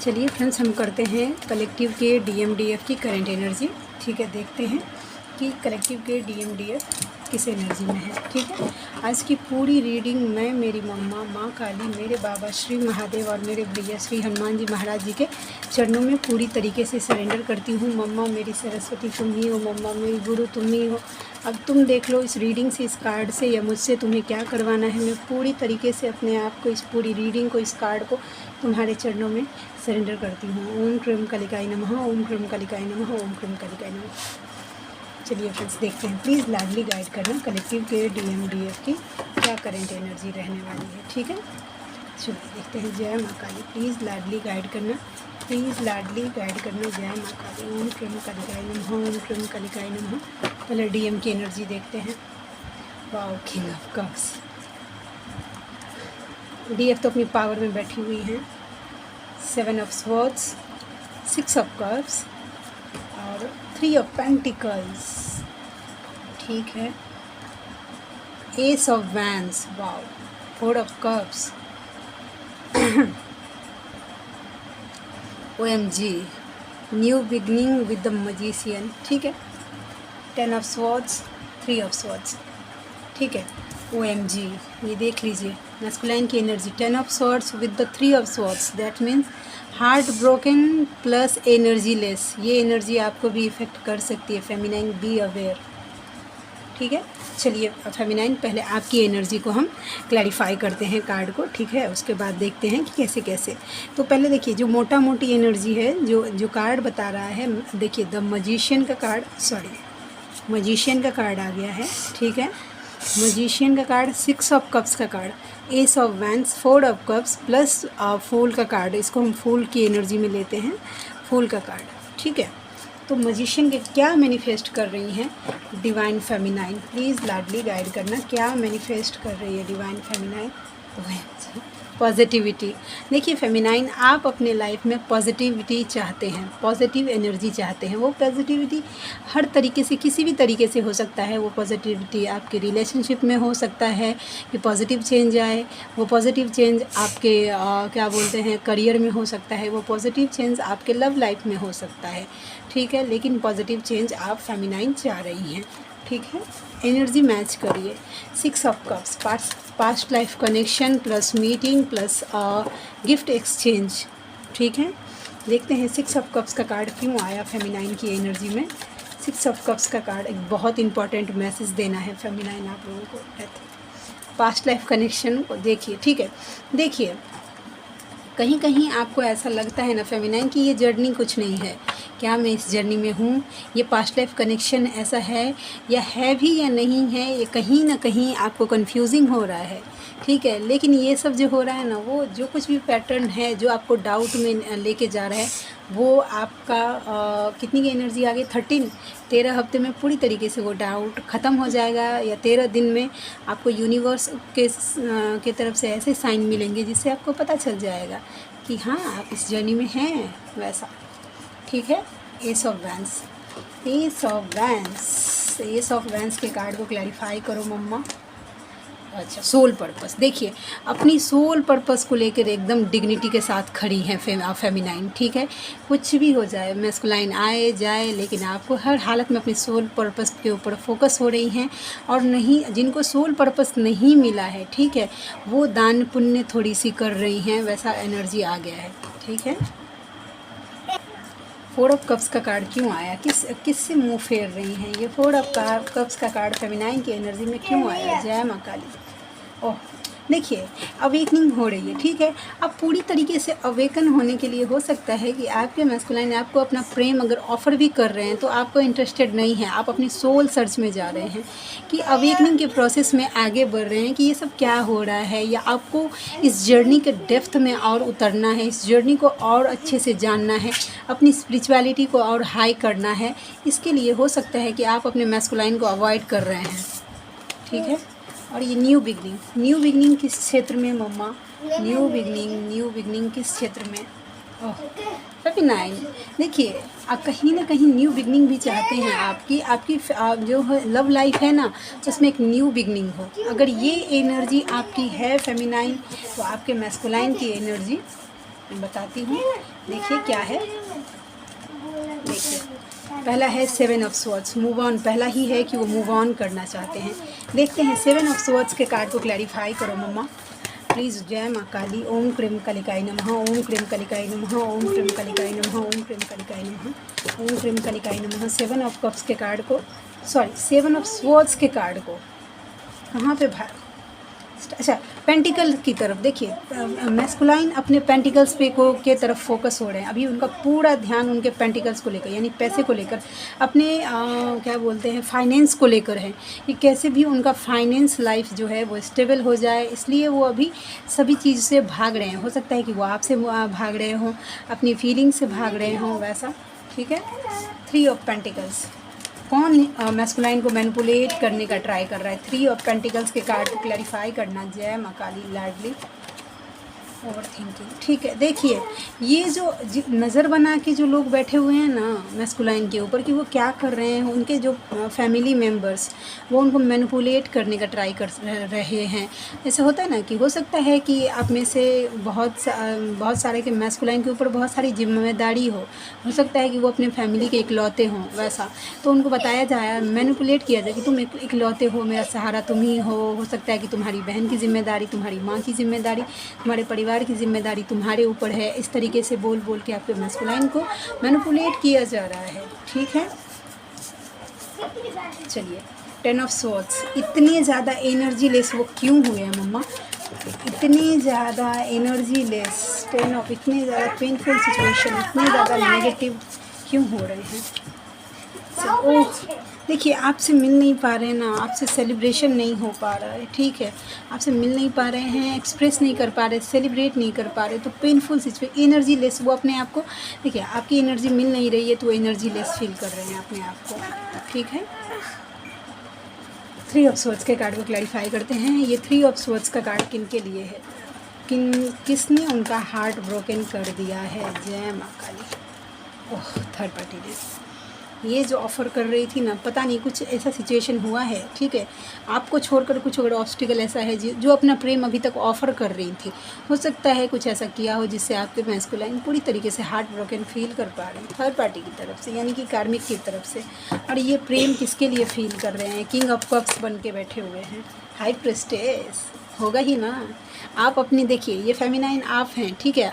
चलिए फ्रेंड्स, हम करते हैं कलेक्टिव के DMDF की करंट एनर्जी। ठीक है, देखते हैं कि कलेक्टिव के DMDF किस एनर्जी में है। ठीक है, आज की पूरी रीडिंग मैं मेरी मम्मा माँ काली, मेरे बाबा श्री महादेव और मेरे भैया श्री हनुमान जी महाराज जी के चरणों में पूरी तरीके से सरेंडर करती हूँ। मम्मा मेरी सरस्वती तुम ही हो, मम्मा मेरी गुरु तुम ही हो। अब तुम देख लो इस रीडिंग से, इस कार्ड से या मुझसे तुम्हें क्या करवाना है। मैं पूरी तरीके से अपने आप को, इस पूरी रीडिंग को, इस कार्ड को तुम्हारे चरणों में सरेंडर करती हूँ। ओम क्रीम कलिकाय नमः, ओम क्रीम कलिकाय नमः, ओम क्रीम कलिकाय नमः। चलिए फ्रेंड्स, देखते हैं। प्लीज़ लाडली गाइड करना कलेक्टिव के DMDF की क्या करंट एनर्जी रहने वाली है। ठीक है, चलिए देखते हैं। जय माँ काली, प्लीज़ लाडली गाइड करना, प्लीज़ लाडली गाइड करना। जय माँ काली। ओम क्रीम कलिकाय नमः, ओम क्रीम कलिकाय नमः। पहले DM की एनर्जी देखते हैं। Wow, king of cups. DF तो अपनी पावर में बैठी हुई हैं। 7 ऑफ स्वॉर्ड्स, 6 ऑफ कप्स और 3 ऑफ पेंटिकल्स। ठीक है, S of wands, wow, 4 of cups. OMG, new beginning with the magician. ठीक है, 10 ऑफ स्वॉर्ड्स, 3 ऑफ स्वॉर्ड्स। ठीक है, OMG, ये देख लीजिए मैस्कुलाइन की energy. 10 of swords with the 3 of swords, that means heart broken plus energy less. ये energy आपको भी इफ़ेक्ट कर सकती है। Feminine, be aware. ठीक है, चलिए फेमिनाइन, पहले आपकी एनर्जी को हम क्लैरिफाई करते हैं कार्ड को। ठीक है, उसके बाद देखते हैं कि कैसे कैसे। तो पहले देखिए, जो मोटा मोटी एनर्जी है, जो कार्ड बता रहा है, देखिए द मैजिशियन का कार्ड, मैजिशियन का कार्ड आ गया है। ठीक है, मैजिशियन का कार्ड, 6 ऑफ कप्स का card, ace of wands, 4 of cups plus fool का कार्ड। इसको हम फूल की एनर्जी में लेते हैं, फूल का कार्ड। ठीक है, तो मैजिशियन के क्या मैनिफेस्ट कर रही हैं divine feminine? Please Ladli guide करना, क्या मैनिफेस्ट कर रही है डिवाइन फेमिनाइन? पॉजिटिविटी। देखिए फेमिनाइन, आप अपने लाइफ में पॉजिटिविटी चाहते हैं, पॉजिटिव एनर्जी चाहते हैं। वो पॉजिटिविटी हर तरीके से, किसी भी तरीके से हो सकता है। वो पॉजिटिविटी आपके रिलेशनशिप में हो सकता है कि पॉजिटिव चेंज आए। वो पॉजिटिव चेंज आपके क्या बोलते हैं, करियर में हो सकता है। वो पॉजिटिव चेंज आपके लव लाइफ में हो सकता है। ठीक है, लेकिन पॉजिटिव चेंज आप फेमिनाइन चाह रही हैं। ठीक है, एनर्जी मैच करिए। 6 of cups, past life connection plus meeting plus gift exchange. ठीक है, देखते हैं 6 ऑफ कप्स का कार्ड क्यों आया फेमिनाइन की एनर्जी में। 6 ऑफ कप्स का कार्ड एक बहुत इंपॉर्टेंट मैसेज देना है फेमिनाइन आप लोगों को। पास्ट लाइफ कनेक्शन को देखिए। ठीक है, देखिए कहीं कहीं आपको ऐसा लगता है ना फेमिनाइन कि ये जर्नी कुछ नहीं है, क्या मैं इस जर्नी में हूँ, ये पास्ट लाइफ कनेक्शन ऐसा है या है भी या नहीं है, ये कहीं ना कहीं आपको कंफ्यूजिंग हो रहा है। ठीक है, लेकिन ये सब जो हो रहा है ना, वो जो कुछ भी पैटर्न है जो आपको डाउट में लेके जा रहा है, वो आपका कितनी की एनर्जी आ गई, 13 हफ्ते में पूरी तरीके से वो डाउट ख़त्म हो जाएगा। या 13 दिन में आपको यूनिवर्स के तरफ से ऐसे साइन मिलेंगे जिससे आपको पता चल जाएगा कि हाँ, आप इस जर्नी में हैं वैसा। ठीक है, S of wands, S of wands, S of wands के कार्ड को क्लैरिफाई करो मम्मा। अच्छा, सोल पर्पस। देखिए अपनी सोल पर्पस को लेकर एकदम डिग्निटी के साथ खड़ी हैं फेमिनाइन। ठीक है, कुछ भी हो जाए, मैस्कुलाइन आए जाए, लेकिन आपको हर हालत में अपनी सोल पर्पस के ऊपर फोकस हो रही हैं। और नहीं, जिनको सोल पर्पस नहीं मिला है, ठीक है, वो दान पुण्य थोड़ी सी कर रही हैं, वैसा एनर्जी आ गया है। ठीक है, 4 ऑफ कप्स का कार्ड क्यों आया, किससे मुंह फेर रही हैं ये? 4 ऑफ कप्स का कार्ड फेमिनाइन की एनर्जी में क्यों आया? जय माँ काली। ओह, देखिए अवेकनिंग हो रही है। ठीक है, अब पूरी तरीके से अवेकन होने के लिए हो सकता है कि आपके मैस्कुलाइन आपको अपना प्रेम अगर ऑफ़र भी कर रहे हैं तो आपको इंटरेस्टेड नहीं है। आप अपनी सोल सर्च में जा रहे हैं कि अवेकनिंग के प्रोसेस में आगे बढ़ रहे हैं कि ये सब क्या हो रहा है, या आपको इस जर्नी के डेप्थ में और उतरना है, इस जर्नी को और अच्छे से जानना है, अपनी स्पिरिचुअलिटी को और हाई करना है। इसके लिए हो सकता है कि आप अपने मैस्कुलाइन को अवॉइड कर रहे हैं। ठीक है, और ये न्यू बिगनिंग किस क्षेत्र में मम्मा? न्यू बिगनिंग किस क्षेत्र में? ओह फेमिनाइन, देखिए आप कहीं ना कहीं न्यू बिगनिंग भी चाहते हैं। आपकी जो है लव लाइफ है ना, उसमें एक न्यू बिगनिंग हो। अगर ये एनर्जी आपकी है फेमिनाइन, तो आपके मैस्कुलाइन की एनर्जी बताती हूँ। देखिए क्या है, देखिए पहला है 7 ऑफ स्वॉर्ड्स, मूव ऑन। पहला ही है कि वो मूव ऑन करना चाहते हैं। देखते हैं 7 ऑफ स्वॉर्ड्स के कार्ड को क्लैरिफाई करो मम्मा प्लीज़। जय माँ काली। ओम क्रीम कलिकाय नमः, ओम क्रीम कलिकाय नमः, ओम क्रीम कलिकाय नमः, ओम क्रीम कलिकाय नमः, ओम क्रीम कलिकाय नमः। 7 ऑफ कप्स के कार्ड को, सॉरी 7 ऑफ स्वॉर्ड्स के कार्ड को कहाँ पे अच्छा पेंटिकल की तरफ देखिए। मैस्कुलाइन अपने पेंटिकल्स पे को के तरफ फोकस हो रहे हैं अभी। उनका पूरा ध्यान उनके पेंटिकल्स को लेकर, यानी पैसे को लेकर, अपने क्या बोलते हैं फाइनेंस को लेकर है कि कैसे भी उनका फाइनेंस लाइफ जो है वो स्टेबल हो जाए। इसलिए वो अभी सभी चीज़ से भाग रहे हैं। हो सकता है कि वो आपसे भाग रहे हों, अपनी फीलिंग से भाग रहे हों, वैसा। ठीक है। 3 ऑफ पेंटिकल्स, कौन मैस्कुलाइन को मैनिपुलेट करने का ट्राई कर रहा है? 3 ऑफ पेंटिकल्स के कार्ड को क्लैरिफाई करना। जय माँ काली लाडली। ओवर थिंकिंग, ठीक है। देखिए ये जो नज़र बना के जो लोग बैठे हुए हैं ना मैस्कुलाइन के ऊपर कि वो क्या कर रहे हैं, उनके जो फैमिली मेम्बर्स वो उनको मैनिपुलेट करने का ट्राई कर रहे हैं। ऐसा होता है ना कि हो सकता है कि आप में से बहुत सारे के मैस्कुलाइन के ऊपर बहुत सारी जिम्मेदारी हो सकता है कि वो अपने फैमिली के इकलौते हों, वैसा। तो उनको बताया जाए, मैनिपुलेट किया जाए कि तुम इकलौते हो, मेरा सहारा तुम ही हो सकता है कि तुम्हारी बहन की जिम्मेदारी, तुम्हारी माँ की जिम्मेदारी, तुम्हारे परिवार की जिम्मेदारी तुम्हारे ऊपर है। इस तरीके से बोल बोल के आपके मैस्कुलाइन को मैनिपुलेट किया जा रहा है। ठीक है। चलिए 10 ऑफ स्वॉर्ड्स, इतने ज़्यादा एनर्जी लेस वो क्यों हुए हैं मम्मा? इतने ज़्यादा एनर्जी लेस 10 ऑफ, इतने ज़्यादा पेनफुल सिचुएशन, इतने ज़्यादा नेगेटिव क्यों हो रहे हैं? ओह देखिए आपसे मिल नहीं पा रहे हैं ना, आपसे सेलिब्रेशन नहीं हो पा रहा है। ठीक है, आपसे मिल नहीं पा रहे हैं, एक्सप्रेस नहीं कर पा रहे, सेलिब्रेट नहीं कर पा रहे, तो पेनफुल सिचुएशन, एनर्जी लेस। वो अपने आप को, देखिए आपकी एनर्जी मिल नहीं रही है तो वो एनर्जी लेस फील कर रहे हैं अपने आप को। ठीक है। 3 ऑफ स्वॉर्ड्स के कार्ड को क्लैरिफाई करते हैं। ये 3 ऑफ स्वॉर्ड्स का कार्ड किन के लिए है? किसने उनका हार्ट ब्रोकन कर दिया है? जय माँ काली। ओह, थर्ड पार्टी ने ये जो ऑफ़र कर रही थी ना, पता नहीं कुछ ऐसा सिचुएशन हुआ है। ठीक है, आपको छोड़कर कुछ अगर ऑब्स्टिकल ऐसा है जो अपना प्रेम अभी तक ऑफ़र कर रही थी, हो सकता है कुछ ऐसा किया हो जिससे आपके मैस्कुलाइन पूरी तरीके से हार्ट ब्रोकन फील कर पा रहे हैं थर्ड पार्टी की तरफ से, यानी कि कार्मिक की तरफ से। और ये प्रेम किसके लिए फील कर रहे हैं? किंग ऑफ कप्स बन के बैठे हुए हैं, हाई प्रेस्टेस होगा ही ना। आप अपनी, देखिए ये फेमिनाइन आप हैं। ठीक है,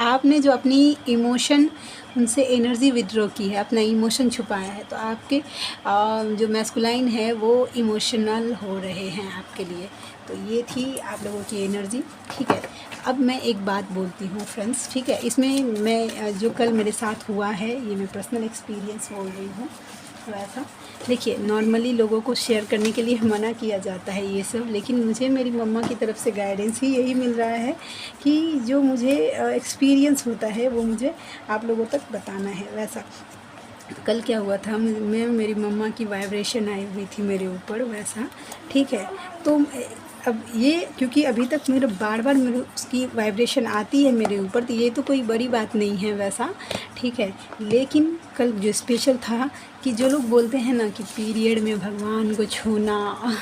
आपने जो अपनी इमोशन उनसे एनर्जी विड्रॉ की है, अपना इमोशन छुपाया है, तो आपके जो मैस्कुलाइन है वो इमोशनल हो रहे हैं आपके लिए। तो ये थी आप लोगों की एनर्जी। ठीक है, अब मैं एक बात बोलती हूँ फ्रेंड्स। ठीक है, इसमें मैं जो कल मेरे साथ हुआ है ये मैं पर्सनल एक्सपीरियंस बोल रही हूँ। तो ऐसा देखिए, नॉर्मली लोगों को शेयर करने के लिए मना किया जाता है ये सब, लेकिन मुझे मेरी मम्मा की तरफ से गाइडेंस ही यही मिल रहा है कि जो मुझे एक्सपीरियंस होता है वो मुझे आप लोगों तक बताना है। वैसा कल क्या हुआ था, मैं मेरी मम्मा की वाइब्रेशन आई हुई थी मेरे ऊपर, वैसा। ठीक है, तो अब ये क्योंकि अभी तक मेरे बार बार मेरे उसकी वाइब्रेशन आती है मेरे ऊपर, तो ये तो कोई बड़ी बात नहीं है वैसा। ठीक है, लेकिन कल जो स्पेशल था कि जो लोग बोलते हैं ना कि पीरियड में भगवान को छूना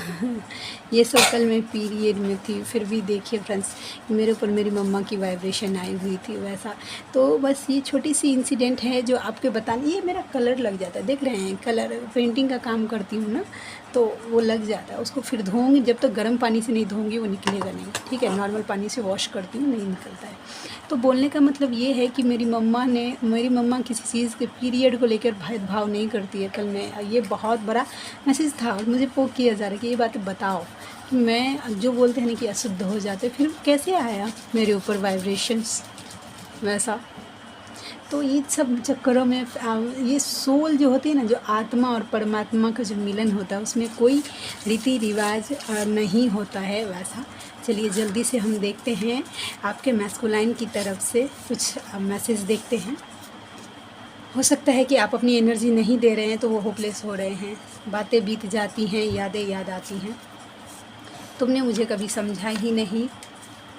ये सब कल मैं पीरियड में थी, फिर भी देखिए फ्रेंड्स मेरे ऊपर मेरी मम्मा की वाइब्रेशन आई हुई थी वैसा। तो बस ये छोटी सी इंसिडेंट है जो आपके बताने। ये मेरा कलर लग जाता है, देख रहे हैं, कलर पेंटिंग का काम करती हूँ ना, तो वो लग जाता है। उसको फिर धोऊंगी, जब तक गर्म पानी से नहीं धोऊंगी वो निकलेगा नहीं। ठीक है, नॉर्मल पानी से वॉश करती हूँ, नहीं निकलता है। तो बोलने का मतलब ये है कि मेरी मम्मा किसी चीज़ के पीरियड को लेकर भेदभाव नहीं करती है। कल मैं ये बहुत बड़ा मैसेज था और मुझे पोक किया जा रहा है कि ये बातें बताओ कि मैं जो बोलते हैं ना कि अशुद्ध हो जाते, फिर कैसे आया मेरे ऊपर वाइब्रेशंस वैसा। तो ये सब चक्करों में ये सोल जो होती है ना, जो आत्मा और परमात्मा का जो मिलन होता है, उसमें कोई रीति रिवाज नहीं होता है वैसा। चलिए जल्दी से हम देखते हैं आपके मैस्कुलाइन की तरफ से कुछ मैसेज देखते हैं। हो सकता है कि आप अपनी एनर्जी नहीं दे रहे हैं तो वो होपलेस हो रहे हैं, बातें बीत जाती हैं, यादें याद आती हैं, तुमने मुझे कभी समझा ही नहीं,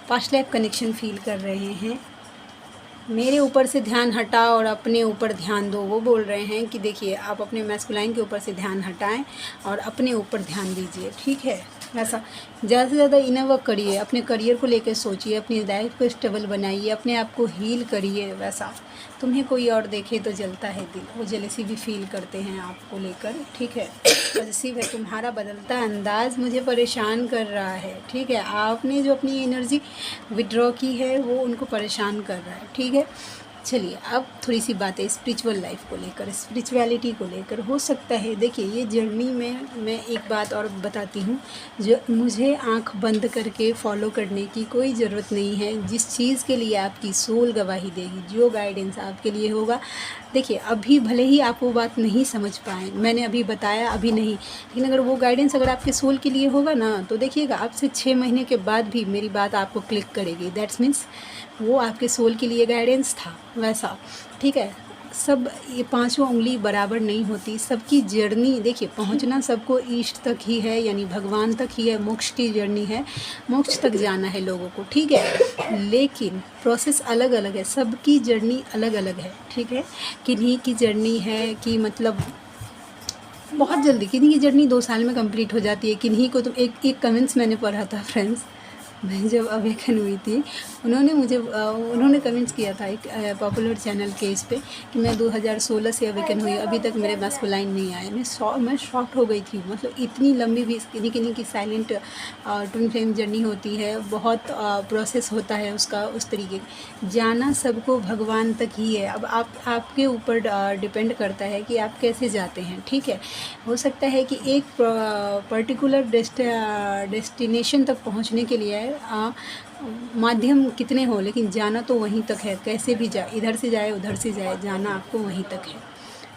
पास्ट लाइफ कनेक्शन फील कर रहे हैं, मेरे ऊपर से ध्यान हटाओ और अपने ऊपर ध्यान दो। वो बोल रहे हैं कि देखिए आप अपने मैस्कुलाइन के ऊपर से ध्यान हटाएं और अपने ऊपर ध्यान दीजिए। ठीक है, ऐसा ज़्यादा से ज़्यादा इनर वर्क करिए, अपने करियर को लेकर सोचिए, अपनी लाइफ को स्टेबल बनाइए, अपने आप को हील करिए। वैसा तुम्हें कोई और देखे तो जलता है दिल, वो जेलसी भी फील करते हैं आपको लेकर, ठीक है। पॉजिटिव है, तुम्हारा बदलता अंदाज मुझे परेशान कर रहा है, ठीक है। आपने जो अपनी एनर्जी विड्रॉ की है वो उनको परेशान कर रहा है, ठीक है। चलिए अब थोड़ी सी बातें स्पिरिचुअल लाइफ को लेकर, स्पिरिचुअलिटी को लेकर। हो सकता है, देखिए ये जर्नी में मैं एक बात और बताती हूँ, जो मुझे आंख बंद करके फॉलो करने की कोई ज़रूरत नहीं है। जिस चीज़ के लिए आपकी सोल गवाही देगी, जो गाइडेंस आपके लिए होगा, देखिए अभी भले ही आप वो बात नहीं समझ पाएँ, मैंने अभी बताया अभी नहीं, लेकिन अगर वो गाइडेंस अगर आपके सोल के लिए होगा ना, तो देखिएगा आपसे 6 महीने के बाद भी मेरी बात आपको क्लिक करेगी। दैट्स मीन्स वो आपके सोल के लिए गाइडेंस था, वैसा, ठीक है। सब ये पांचों उंगली बराबर नहीं होती, सबकी जर्नी देखिए पहुंचना सबको ईष्ट तक ही है, यानी भगवान तक ही है, मोक्ष की जर्नी है, मोक्ष तक जाना है लोगों को, ठीक है। लेकिन प्रोसेस अलग अलग है, सबकी जर्नी अलग अलग है, ठीक है। किन्हीं की जर्नी है कि मतलब बहुत जल्दी, किन्हीं की जर्नी 2 साल में कंप्लीट हो जाती है, किन्हीं को तो एक कमेंट्स मैंने पढ़ा था फ्रेंड्स, मैं जब अवेकन हुई थी, उन्होंने कमेंट्स किया था एक पॉपुलर चैनल के इस पे कि मैं 2016 से अवेकन हुई, अभी तक मेरे मैस्कुलाइन नहीं आया। मैं शॉक्ड हो गई थी, मतलब इतनी लंबी भी किन्हीं की साइलेंट ट्विन फ्लेम जर्नी होती है, बहुत प्रोसेस होता है उसका, उस तरीके जाना सबको भगवान तक ही है। अब आपके ऊपर डिपेंड करता है कि आप कैसे जाते हैं, ठीक है। हो सकता है कि एक पर्टिकुलर डेस्टिनेशन तक पहुंचने के लिए माध्यम कितने हो, लेकिन जाना तो वहीं तक है, कैसे भी जाए, इधर से जाए उधर से जाए, जाना आपको वहीं तक है।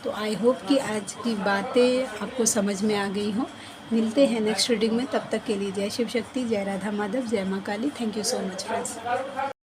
तो आई होप कि आज की बातें आपको समझ में आ गई हो। मिलते हैं नेक्स्ट रीडिंग में, तब तक के लिए जय शिव शक्ति, जय राधा माधव, जय माँ Kali. Thank you so much friends.